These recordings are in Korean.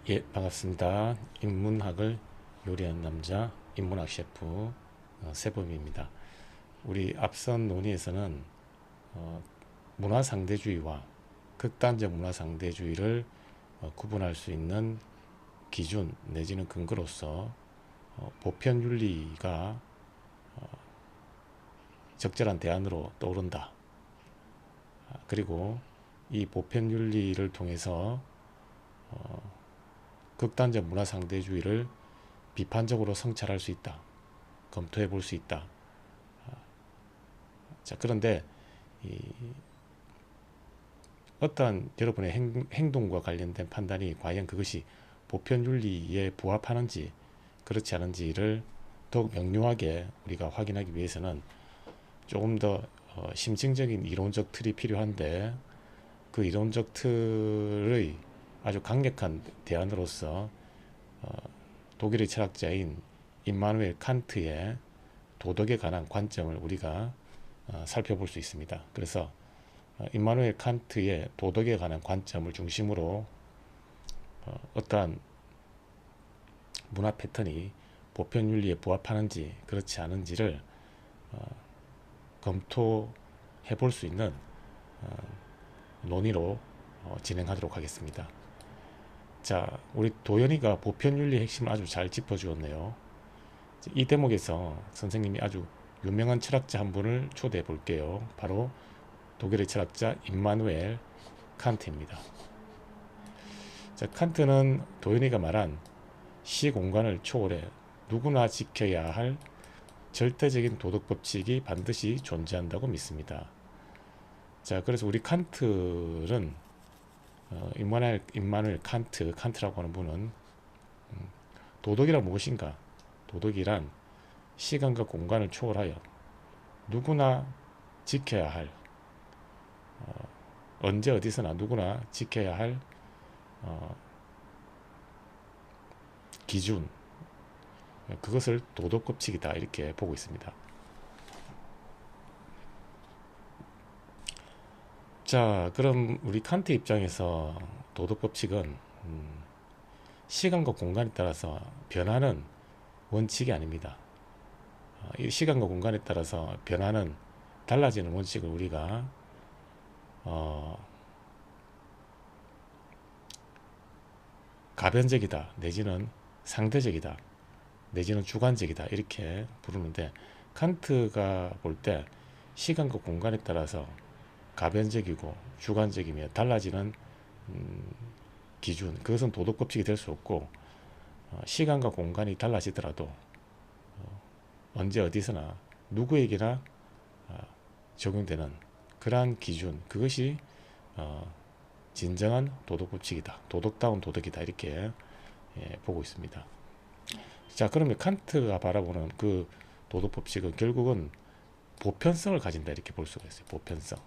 예, 반갑습니다. 인문학을 요리하는 남자, 인문학 셰프 세범입니다. 우리 앞선 논의에서는 어, 문화상대주의와 극단적 문화상대주의를 구분할 수 있는 기준 내지는 근거로서 보편윤리가 적절한 대안으로 떠오른다. 그리고 이 보편윤리를 통해서 극단적 문화상대주의를 비판적으로 성찰할 수 있다. 검토해 볼 수 있다. 자, 그런데 이 어떠한 여러분의 행동과 관련된 판단이 과연 그것이 보편윤리에 부합하는지 그렇지 않은지를 더욱 명료하게 우리가 확인하기 위해서는 조금 더 심층적인 이론적 틀이 필요한데, 그 이론적 틀의 아주 강력한 대안으로서 독일의 철학자인 임마누엘 칸트의 도덕에 관한 관점을 우리가 살펴볼 수 있습니다. 그래서 임마누엘 칸트의 도덕에 관한 관점을 중심으로 어떠한 문화 패턴이 보편윤리에 부합하는지 그렇지 않은지를 검토해 볼 수 있는 논의로 진행하도록 하겠습니다. 자, 우리 도연이가 보편윤리의 핵심을 아주 잘 짚어주었네요. 이 대목에서 선생님이 아주 유명한 철학자 한 분을 초대해 볼게요. 바로 독일의 철학자 임마누엘 칸트입니다. 자, 칸트는 도연이가 말한 시공간을 초월해 누구나 지켜야 할 절대적인 도덕 법칙이 반드시 존재한다고 믿습니다. 자, 그래서 우리 칸트는 임마누엘 칸트라고 하는 분은 도덕이란 무엇인가? 도덕이란 시간과 공간을 초월하여 누구나 지켜야 할, 언제 어디서나 누구나 지켜야 할 기준, 그것을 도덕법칙이다 이렇게 보고 있습니다. 자, 그럼 우리 칸트 입장에서 도덕법칙은 시간과 공간에 따라서 변하는 원칙이 아닙니다. 이 시간과 공간에 따라서 변하는 달라지는 원칙을 우리가 가변적이다 내지는 상대적이다 내지는 주관적이다 이렇게 부르는데, 칸트가 볼 때 시간과 공간에 따라서 가변적이고 주관적이며 달라지는 기준, 그것은 도덕법칙이 될 수 없고, 시간과 공간이 달라지더라도 언제 어디서나 누구에게나 적용되는 그러한 기준, 그것이 진정한 도덕법칙이다, 도덕다운 도덕이다 이렇게 보고 있습니다. 자, 그러면 칸트가 바라보는 그 도덕법칙은 결국은 보편성을 가진다 이렇게 볼 수가 있어요. 보편성.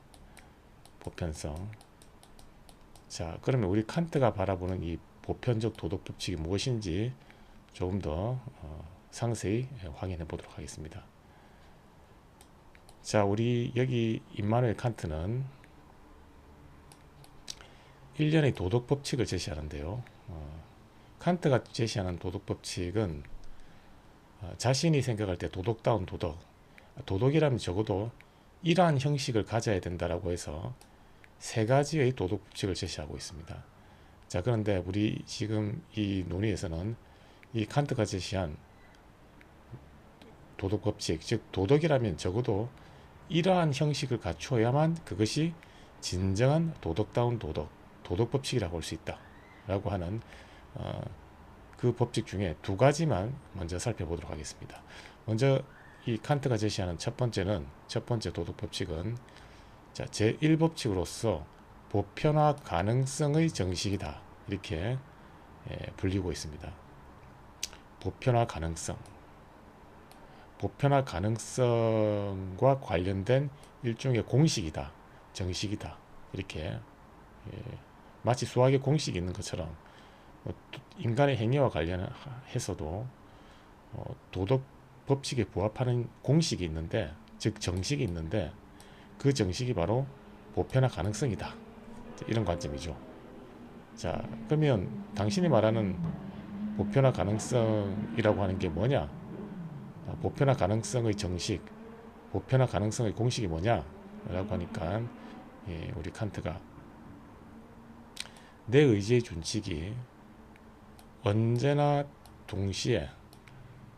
자, 그러면 우리 칸트가 바라보는 이 보편적 도덕법칙이 무엇인지 조금 더 상세히 확인해 보도록 하겠습니다. 자, 우리 여기 임마누엘 칸트는 일련의 도덕법칙을 제시하는데요. 칸트가 제시하는 도덕법칙은 자신이 생각할 때 도덕다운 도덕이라면 적어도 이러한 형식을 가져야 된다라고 해서 세 가지의 도덕법칙을 제시하고 있습니다. 자, 그런데 우리 지금 이 논의에서는 이 칸트가 제시한 도덕법칙, 즉 도덕이라면 적어도 이러한 형식을 갖추어야만 그것이 진정한 도덕다운 도덕법칙이라고 할 수 있다 라고 하는 그 법칙 중에 두 가지만 먼저 살펴보도록 하겠습니다. 먼저 이 칸트가 제시하는 첫 번째 도덕법칙은 제1법칙으로서 보편화 가능성의 정식이다 이렇게 불리고 있습니다. 보편화 가능성과 관련된 일종의 공식이다, 정식이다 이렇게, 마치 수학의 공식이 있는 것처럼 인간의 행위와 관련해서도 도덕 법칙에 부합하는 공식이 있는데, 즉 정식이 있는데, 그 정식이 바로 보편화 가능성이다 이런 관점이죠. 자, 그러면 당신이 말하는 보편화 가능성이라고 하는 게 뭐냐? 보편화 가능성의 정식, 보편화 가능성의 공식이 뭐냐? 라고 하니까 우리 칸트가 내 의지의 준칙이 언제나 동시에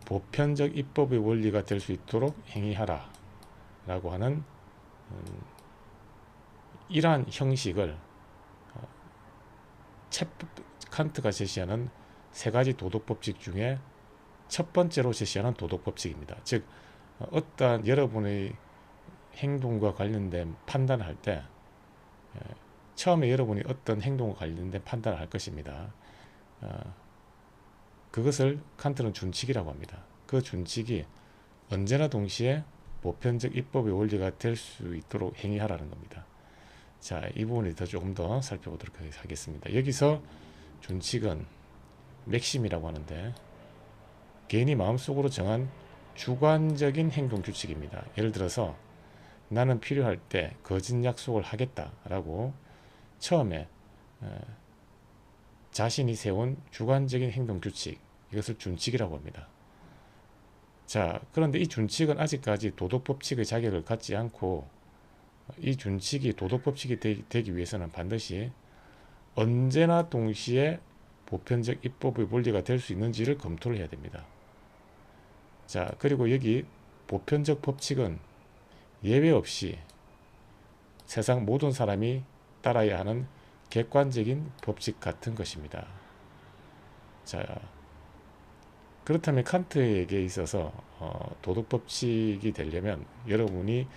보편적 입법의 원리가 될 수 있도록 행위하라 라고 하는 이러한 형식을 칸트가 제시하는 세 가지 도덕법칙 중에 첫 번째로 제시하는 도덕법칙입니다. 즉 어떠한 여러분의 행동과 관련된 판단을 할 때 처음에 여러분이 어떤 행동과 관련된 판단을 할 것입니다. 그것을 칸트는 준칙이라고 합니다. 그 준칙이 언제나 동시에 보편적 입법의 원리가 될 수 있도록 행위하라는 겁니다. 자, 이 부분을 조금 더 살펴보도록 하겠습니다. 여기서 준칙은 맥심이라고 하는데 개인이 마음속으로 정한 주관적인 행동 규칙입니다. 예를 들어서 나는 필요할 때 거짓 약속을 하겠다라고 처음에 자신이 세운 주관적인 행동 규칙, 이것을 준칙이라고 합니다. 자, 그런데 이 준칙은 아직까지 도덕법칙의 자격을 갖지 않고 이 준칙이 도덕법칙이 되기 위해서는 반드시 언제나 동시에 보편적 입법의 원리가 될 수 있는지를 검토를 해야 됩니다. 자, 그리고 여기 보편적 법칙은 예외 없이 세상 모든 사람이 따라야 하는 객관적인 법칙 같은 것입니다. 자, 그렇다면 칸트에게 있어서 도덕법칙이 되려면 여러분이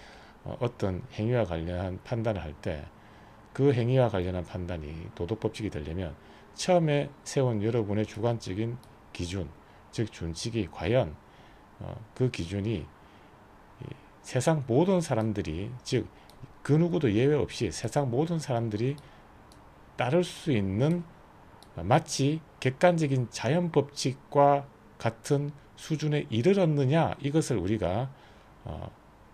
어떤 행위와 관련한 판단을 할 때 그 행위와 관련한 판단이 도덕법칙이 되려면 처음에 세운 여러분의 주관적인 기준, 즉 준칙이 과연 그 기준이 세상 모든 사람들이, 즉 그 누구도 예외 없이 세상 모든 사람들이 따를 수 있는 마치 객관적인 자연법칙과 같은 수준에 이르렀느냐, 이것을 우리가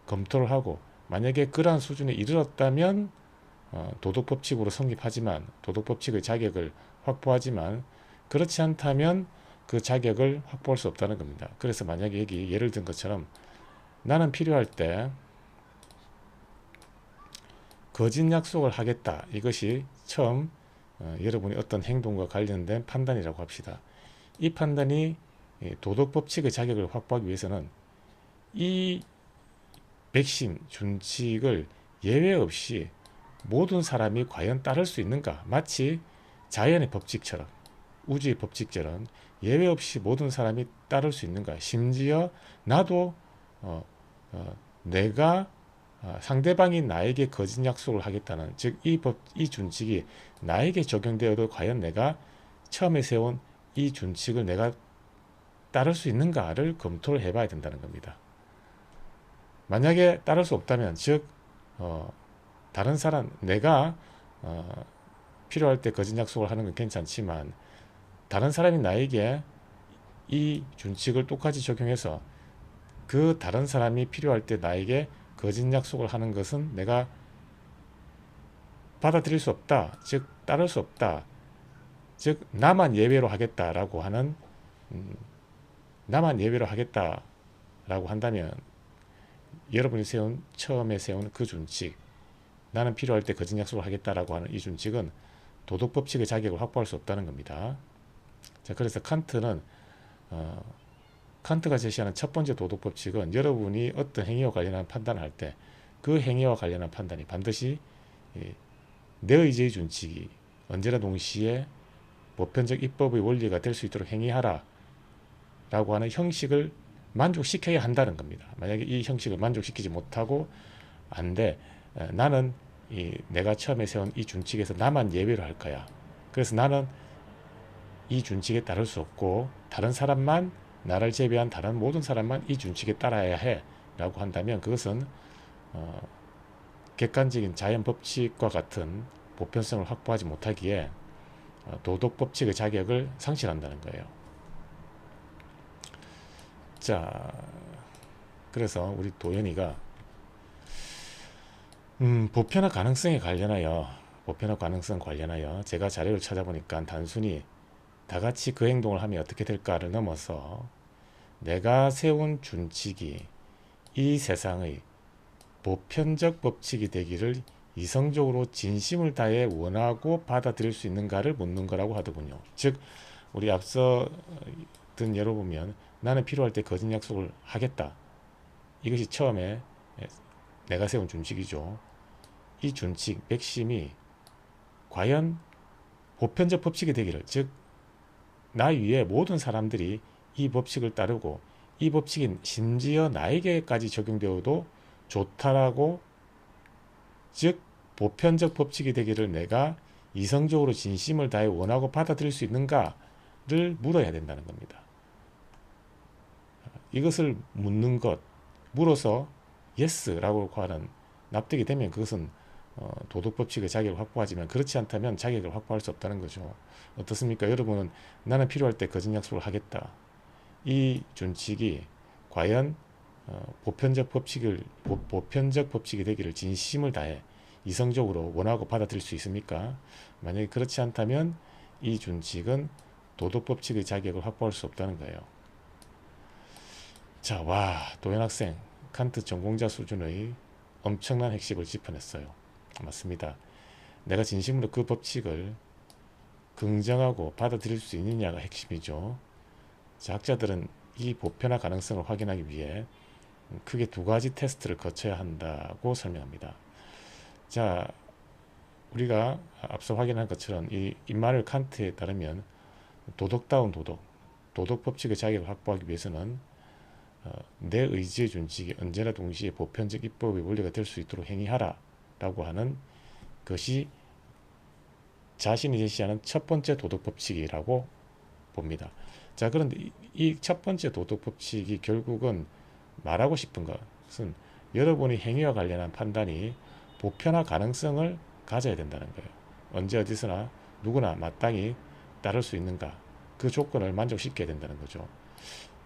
검토를 하고, 만약에 그러한 수준에 이르렀다면 도덕법칙으로 성립하지만, 도덕법칙의 자격을 확보하지만, 그렇지 않다면 그 자격을 확보할 수 없다는 겁니다. 그래서 만약에 여기 예를 든 것처럼 나는 필요할 때 거짓 약속을 하겠다, 이것이 처음 여러분이 어떤 행동과 관련된 판단이라고 합시다. 이 판단이 도덕법칙의 자격을 확보하기 위해서는 이 맥심, 준칙을 예외 없이 모든 사람이 과연 따를 수 있는가, 마치 자연의 법칙처럼, 우주의 법칙처럼 예외 없이 모든 사람이 따를 수 있는가, 심지어 나도 내가 상대방이 나에게 거짓 약속을 하겠다는, 즉 이 준칙이 나에게 적용되어도 과연 내가 처음에 세운 이 준칙을 내가 따를 수 있는가를 검토를 해봐야 된다는 겁니다. 만약에 따를 수 없다면, 즉 다른 사람, 내가 필요할 때 거짓 약속을 하는 건 괜찮지만 다른 사람이 나에게 이 준칙을 똑같이 적용해서 그 다른 사람이 필요할 때 나에게 거짓 약속을 하는 것은 내가 받아들일 수 없다, 즉 따를 수 없다, 즉 나만 예외로 하겠다라고 하는 나만 예외로 하겠다라고 한다면 여러분이 처음에 세운 그 준칙, 나는 필요할 때 거짓 약속을 하겠다라고 하는 이 준칙은 도덕법칙의 자격을 확보할 수 없다는 겁니다. 자, 그래서 칸트가 제시하는 첫 번째 도덕법칙은 여러분이 어떤 행위와 관련한 판단을 할 때 그 행위와 관련한 판단이 반드시 내 의지의 준칙이 언제나 동시에 보편적 입법의 원리가 될 수 있도록 행위하라 라고 하는 형식을 만족시켜야 한다는 겁니다. 만약에 이 형식을 만족시키지 못하고 안돼, 나는 내가 처음에 세운 이 준칙에서 나만 예외로 할 거야, 그래서 나는 이 준칙에 따를 수 없고 다른 사람만, 나를 제외한 다른 모든 사람만 이 준칙에 따라야 해 라고 한다면 그것은 객관적인 자연법칙과 같은 보편성을 확보하지 못하기에 도덕법칙의 자격을 상실한다는 거예요. 자, 그래서 우리 도연이가 보편화 가능성에 관련하여 보편화 가능성 관련하여 제가 자료를 찾아보니까 단순히 다 같이 그 행동을 하면 어떻게 될까를 넘어서 내가 세운 준칙이 이 세상의 보편적 법칙이 되기를 이성적으로 진심을 다해 원하고 받아들일 수 있는가를 묻는 거라고 하더군요. 즉 우리 앞서 든 예로 보면 나는 필요할 때 거짓 약속을 하겠다. 이것이 처음에 내가 세운 준칙이죠. 이 준칙, 맥심이 과연 보편적 법칙이 되기를, 즉 나 위에 모든 사람들이 이 법칙을 따르고 이 법칙이 심지어 나에게까지 적용되어도 좋다라고, 즉 보편적 법칙이 되기를 내가 이성적으로 진심을 다해 원하고 받아들일 수 있는가를 물어야 된다는 겁니다. 이것을 묻는 것, 물어서 예스라고 하는 납득이 되면 그것은 도덕법칙의 자격을 확보하지만 그렇지 않다면 자격을 확보할 수 없다는 거죠. 어떻습니까? 여러분은 나는 필요할 때 거짓 약속을 하겠다. 이 준칙이 과연 보편적 법칙이 되기를 진심을 다해 이성적으로 원하고 받아들일 수 있습니까? 만약에 그렇지 않다면 이 준칙은 도덕법칙의 자격을 확보할 수 없다는 거예요. 자, 와, 도현 학생, 칸트 전공자 수준의 엄청난 핵심을 짚어냈어요. 맞습니다. 내가 진심으로 그 법칙을 긍정하고 받아들일 수 있느냐가 핵심이죠. 자, 학자들은 이 보편화 가능성을 확인하기 위해 크게 두 가지 테스트를 거쳐야 한다고 설명합니다. 자, 우리가 앞서 확인한 것처럼 이 임마누엘 칸트에 따르면 도덕다운 도덕 법칙의 자격을 확보하기 위해서는 내 의지의 준칙이 언제나 동시에 보편적 입법의 원리가 될 수 있도록 행위하라 라고 하는 것이 자신이 제시하는 첫 번째 도덕 법칙이라고 봅니다. 자, 그런데 이 첫 번째 도덕 법칙이 결국은 말하고 싶은 것은 여러분의 행위와 관련한 판단이 보편화 가능성을 가져야 된다는 거예요. 언제 어디서나 누구나 마땅히 따를 수 있는가, 그 조건을 만족시켜야 된다는 거죠.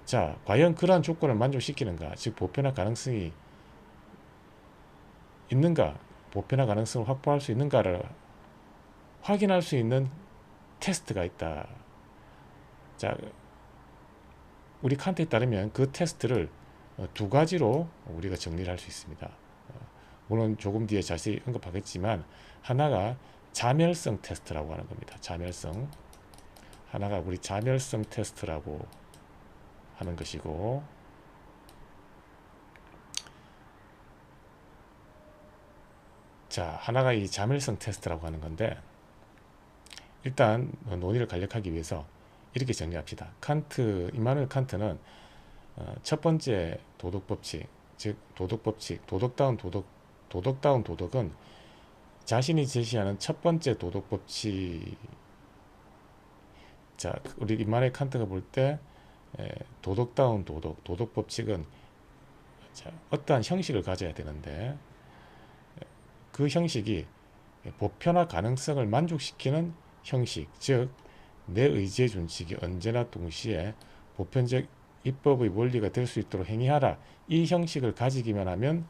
자, 과연 그러한 조건을 만족시키는가, 즉 보편화 가능성이 있는가, 보편화 가능성을 확보할 수 있는가를 확인할 수 있는 테스트가 있다. 자, 우리 칸트에 따르면 그 테스트를 두 가지로 우리가 정리를 할 수 있습니다. 물론 조금 뒤에 자세히 언급하겠지만 하나가 자멸성 테스트라고 하는 겁니다. 자멸성. 하나가 우리 자멸성 테스트라고 하는 것이고, 자, 하나가 이 자멸성 테스트라고 하는 건데, 일단 논의를 간략하기 위해서 이렇게 정리합시다. 임마누엘 칸트는 첫 번째 도덕법칙, 즉 도덕법칙, 도덕다운 도덕은 자신이 제시하는 첫 번째 도덕법칙. 자, 우리 임마누엘 칸트가 볼 때 도덕다운 도덕법칙은 어떠한 형식을 가져야 되는데, 그 형식이 보편화 가능성을 만족시키는 형식, 즉 내 의지의 준칙이 언제나 동시에 보편적 입법의 원리가 될 수 있도록 행위하라. 이 형식을 가지기만 하면,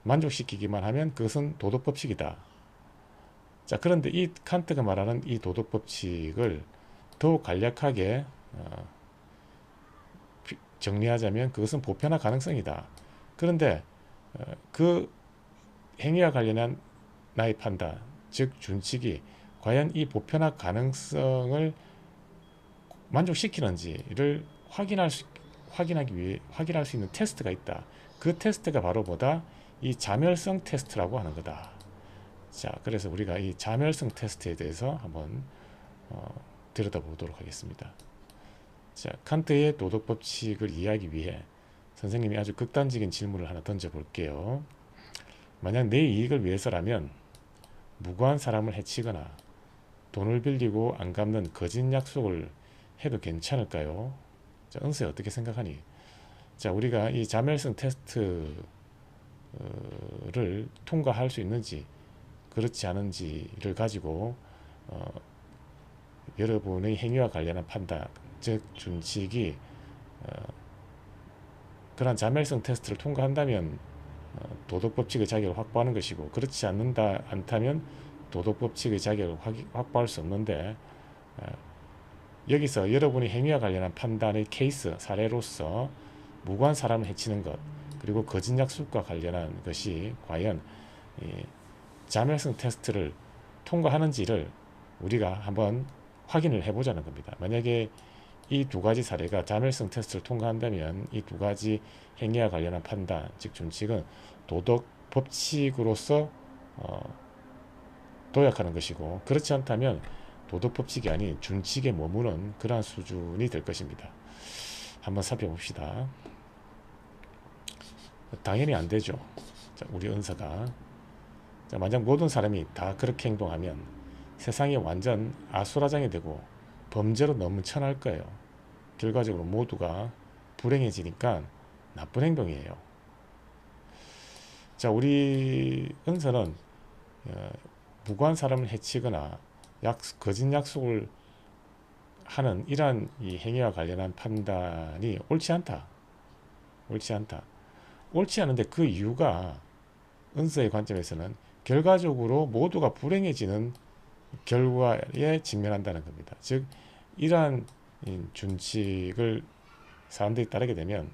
만족시키기만 하면 그것은 도덕법칙이다. 자, 그런데 이 칸트가 말하는 이 도덕법칙을 더 간략하게 정리하자면 그것은 보편화 가능성이다. 그런데 그 행위와 관련한 나의 판단, 즉 준칙이 과연 이 보편화 가능성을 만족시키는지를 확인할 수 있는 테스트가 있다. 그 테스트가 바로 뭐다? 이 자멸성 테스트라고 하는 거다. 자, 그래서 우리가 이 자멸성 테스트에 대해서 한번 들여다보도록 하겠습니다. 자, 칸트의 도덕법칙을 이해하기 위해 선생님이 아주 극단적인 질문을 하나 던져볼게요. 만약 내 이익을 위해서라면 무고한 사람을 해치거나 돈을 빌리고 안 갚는 거짓 약속을 해도 괜찮을까요? 자, 은세 어떻게 생각하니? 자, 우리가 이 자멸성 테스트를 통과할 수 있는지 그렇지 않은지를 가지고 여러분의 행위와 관련한 판단, 즉 준칙이 그러한 자멸성 테스트를 통과한다면 도덕법칙의 자격을 확보하는 것이고, 그렇지 않다면 도덕법칙의 자격을 확보할 수 없는데, 여기서 여러분이 행위와 관련한 판단의 케이스 사례로서 무고한 사람을 해치는 것, 그리고 거짓 약속과 관련한 것이 과연 자멸성 테스트를 통과하는지를 우리가 한번 확인을 해보자는 겁니다. 만약에 이 두 가지 사례가 자멸성 테스트를 통과한다면 이 두 가지 행위와 관련한 판단, 즉 준칙은 도덕 법칙으로서 도약하는 것이고, 그렇지 않다면 도덕 법칙이 아닌 준칙에 머무는 그러한 수준이 될 것입니다. 한번 살펴봅시다. 당연히 안 되죠. 자, 우리 은서가, 자, 만약 모든 사람이 다 그렇게 행동하면 세상이 완전 아수라장이 되고 범죄로 넘쳐날 거예요. 결과적으로 모두가 불행해지니까 나쁜 행동이에요. 자, 우리 은서는 무고한 사람을 해치거나 거짓 약속을 하는 이러한 이 행위와 관련한 판단이 옳지 않다. 옳지 않은데 그 이유가 은서의 관점에서는 결과적으로 모두가 불행해지는 결과에 직면한다는 겁니다. 즉 이러한 준칙을 사람들이 따르게 되면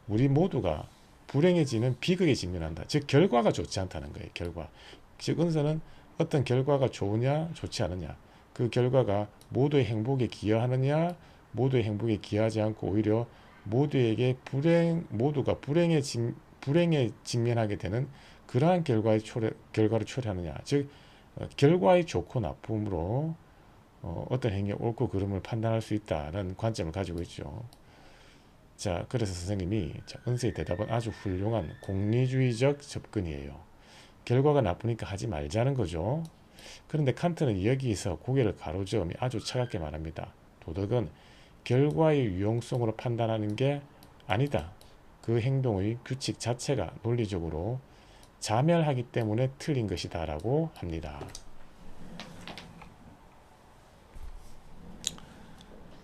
우리 모두가 불행해지는 비극에 직면한다. 즉 결과가 좋지 않다는 거예요. 결과. 즉 은서는 어떤 결과가 좋으냐 좋지 않으냐, 그 결과가 모두의 행복에 기여하느냐, 모두의 행복에 기여하지 않고 오히려 모두에게 모두가 불행에 직면하게 되는 그러한 결과를 초래하느냐, 즉 결과의 좋고 나쁨으로 어떤 행위가 옳고 그름을 판단할 수 있다는 관점을 가지고 있죠. 자, 그래서 선생님이 은서의 대답은 아주 훌륭한 공리주의적 접근이에요. 결과가 나쁘니까 하지 말자는 거죠. 그런데 칸트는 여기서 고개를 가로저으며 아주 차갑게 말합니다. 도덕은 결과의 유용성으로 판단하는 게 아니다. 그 행동의 규칙 자체가 논리적으로 자멸하기 때문에 틀린 것이다 라고 합니다.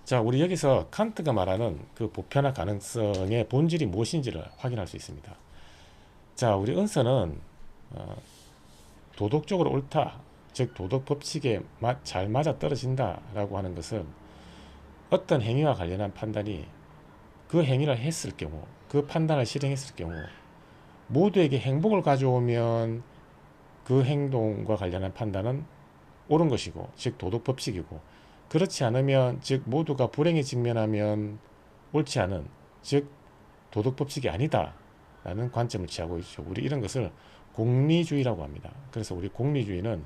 자, 우리 여기서 칸트가 말하는 그 보편화 가능성의 본질이 무엇인지를 확인할 수 있습니다. 자, 우리 은서는 도덕적으로 옳다, 즉 도덕 법칙에 잘 맞아 떨어진다 라고 하는 것은 어떤 행위와 관련한 판단이 그 행위를 했을 경우, 그 판단을 실행했을 경우 모두에게 행복을 가져오면 그 행동과 관련한 판단은 옳은 것이고, 즉 도덕 법칙이고, 그렇지 않으면, 즉 모두가 불행에 직면하면 옳지 않은, 즉 도덕 법칙이 아니다 라는 관점을 취하고 있죠. 우리 이런 것을 공리주의라고 합니다. 그래서 우리 공리주의는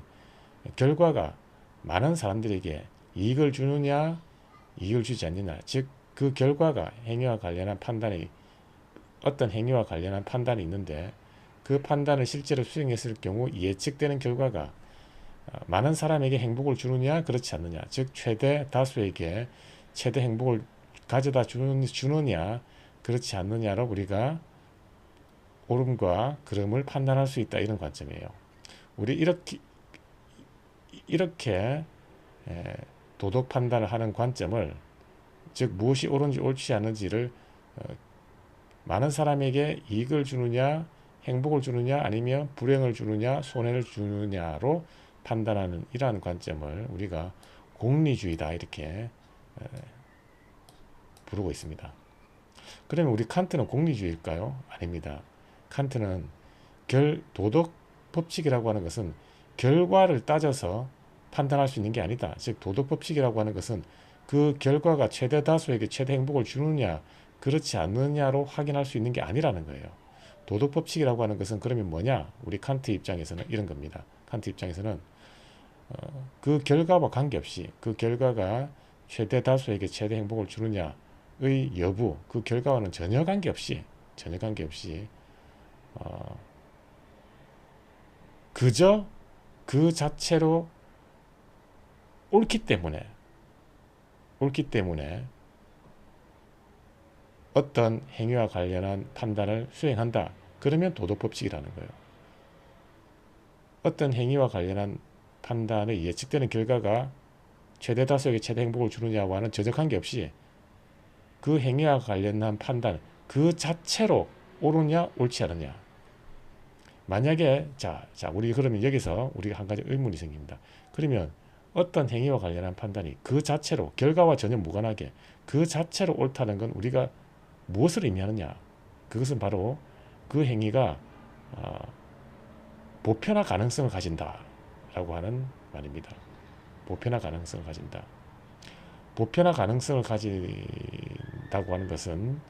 결과가 많은 사람들에게 이익을 주느냐 이익을 주지 않느냐, 즉 그 결과가 행위와 관련한 판단이, 어떤 행위와 관련한 판단이 있는데 그 판단을 실제로 수행했을 경우 예측되는 결과가 많은 사람에게 행복을 주느냐 그렇지 않느냐, 즉 최대 다수에게 최대 행복을 가져다 주느냐 그렇지 않느냐로 우리가 옳음과 그름을 판단할 수 있다, 이런 관점이에요. 우리 이렇게 도덕 판단을 하는 관점을, 즉 무엇이 옳은지 옳지 않은지를 많은 사람에게 이익을 주느냐 행복을 주느냐 아니면 불행을 주느냐 손해를 주느냐로 판단하는 이러한 관점을 우리가 공리주의다 이렇게 부르고 있습니다. 그러면 우리 칸트는 공리주의일까요? 아닙니다. 칸트는 도덕 법칙이라고 하는 것은 결과를 따져서 판단할 수 있는 게 아니다. 즉 도덕 법칙이라고 하는 것은 그 결과가 최대 다수에게 최대 행복을 주느냐 그렇지 않느냐로 확인할 수 있는 게 아니라는 거예요. 도덕 법칙이라고 하는 것은 그러면 뭐냐? 우리 칸트 입장에서는 이런 겁니다. 칸트 입장에서는 그 결과와 관계없이, 그 결과가 최대 다수에게 최대 행복을 주느냐의 여부, 그 결과와는 전혀 관계없이 그저 그 자체로 옳기 때문에 어떤 행위와 관련한 판단을 수행한다. 그러면 도덕법칙이라는 거예요. 어떤 행위와 관련한 판단의 예측되는 결과가 최대 다수에게 최대 행복을 주느냐와는 전혀 관계없이 그 행위와 관련한 판단 그 자체로 옳으냐 옳지 않으냐, 만약에 우리 그러면 여기서 우리가 한 가지 의문이 생깁니다. 그러면 어떤 행위와 관련한 판단이 그 자체로 결과와 전혀 무관하게 그 자체로 옳다는 건 우리가 무엇을 의미하느냐? 그것은 바로 그 행위가 보편화 가능성을 가진다라고 하는 말입니다. 보편화 가능성을 가진다. 보편화 가능성을 가진다고 하는 것은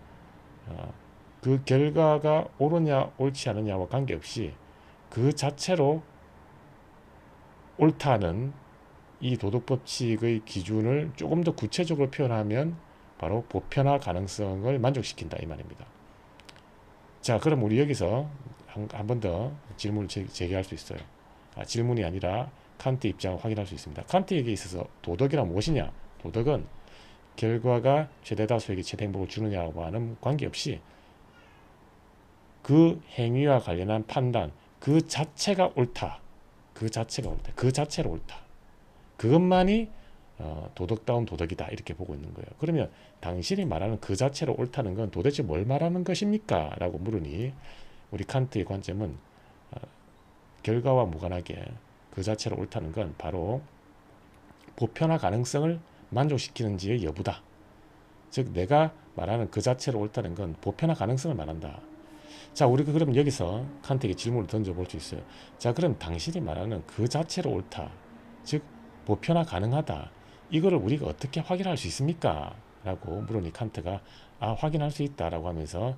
그 결과가 옳으냐 옳지 않느냐와 관계없이 그 자체로 옳다는 이 도덕법칙의 기준을 조금 더 구체적으로 표현하면 바로 보편화 가능성을 만족시킨다 이 말입니다. 자, 그럼 우리 여기서 한 번 더 질문을 제기할 수 있어요. 질문이 아니라 칸트 입장을 확인할 수 있습니다. 칸트에게 있어서 도덕이란 무엇이냐? 도덕은 결과가 최대다수에게 최대 행복을 주느냐와 하는 관계없이 그 행위와 관련한 판단 그 자체가 옳다. 그 자체가 옳다. 그 자체로 옳다. 그것만이 도덕다운 도덕이다 이렇게 보고 있는 거예요. 그러면 당신이 말하는 그 자체로 옳다는 건 도대체 뭘 말하는 것입니까? 라고 물으니 우리 칸트의 관점은 결과와 무관하게 그 자체로 옳다는 건 바로 보편화 가능성을 만족시키는지의 여부다. 즉 내가 말하는 그 자체로 옳다는 건 보편화 가능성을 말한다. 자, 우리가 그럼 여기서 칸트에게 질문을 던져볼 수 있어요. 자, 그럼 당신이 말하는 그 자체로 옳다. 즉 보편화 가능하다. 이거를 우리가 어떻게 확인할 수 있습니까? 라고 물으니 칸트가 확인할 수 있다라고 하면서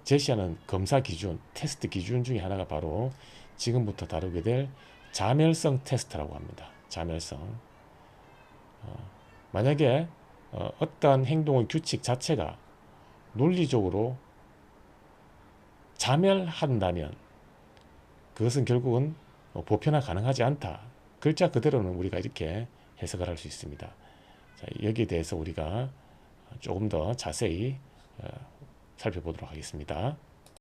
제시하는 검사 기준, 테스트 기준 중에 하나가 바로 지금부터 다루게 될 자멸성 테스트라고 합니다. 자멸성. 만약에 어떠한 행동의 규칙 자체가 논리적으로 자멸한다면 그것은 결국은 보편화 가능하지 않다. 글자 그대로는 우리가 이렇게 해석을 할 수 있습니다. 자, 여기에 대해서 우리가 조금 더 자세히 살펴보도록 하겠습니다.